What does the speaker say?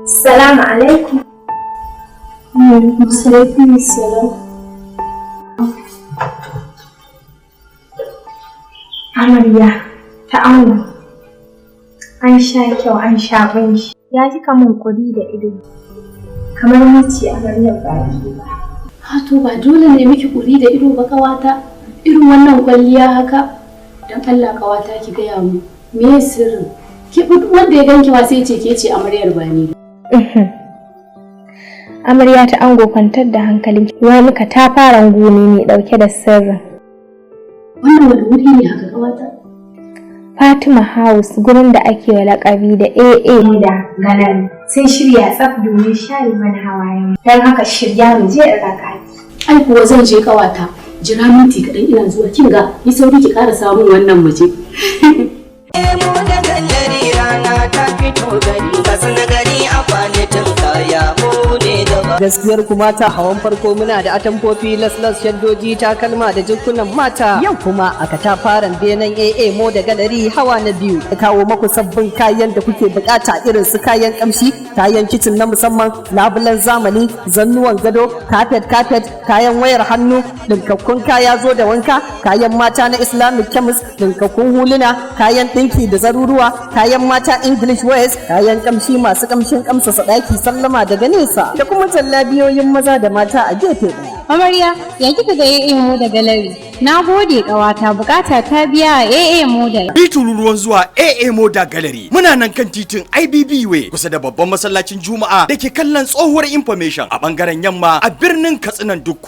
Salamu alaikum. Alaikum salam. Amarya ta ango. An sha kyau an sha ƙunshi. Ya ji kamun kuri da ido. Kamar mace amaryar baki ba. Ha to ba dole ne miki kuri da ido ba kawata. Irin wannan kwalliya haka. Dan Allah kawata ki gaya mu. Me sirrin? Ki wanda ya ganki ma sai ce ke ce amaryar bani. Amarya ta ango kwantar da hankalinki. Wani katafaren goni ne dauke da sirrin. Wannan wani wuri ne haka kawata? Fatima House, gurin da ake wa laƙabi da AA da Gallery. Sun shirya tsaf domin share mana hawaye. Don haka shirya mu je in raka ki. Ai kuwa zan je kawata. Jira minti kaɗan ina zuwa kin ga yi sauri ki ƙara samun wannan waje. Mu da Gallery rana ta fito gari. Kasu na gari a kwalitin kaya mu ne gaba. Gaskiyar ku mata hawan farko muna da atamfofi las shaddoji takalma da jikunan mata. Yau kuma a katafaren benen AA Mo da Gallery hawa na biyu. Ya kawo maku sabbin kayan da kuke bukata irin su kayan kamshi, kayan kicin na musamman, labulan zamani, zannuwan gado, kafet, kayan wayar hannu, dinkakkun kaya zo da wanka, kayan mata na Islamic chemist, dinkakkun huluna, kayan dinki da zaruruwa, kayan mata English wears, kayan kamshi masu kamshin kamsa sadaki sallama daga nesa, da kuma jallabiyoyin maza da mata a gefe ɗaya. Amarya, ya kika ga AA Mo da Gallery? Na gode ƙawata, bukata ta biya a AA Mo da. Bi tururuwan zuwa AA Mo da Gallery. Muna nan kan titin IBB Way kusa da babban masallacin Juma'a da ke kallon tsohuwar information a bangaren yamma a birnin Katsinan Dukku.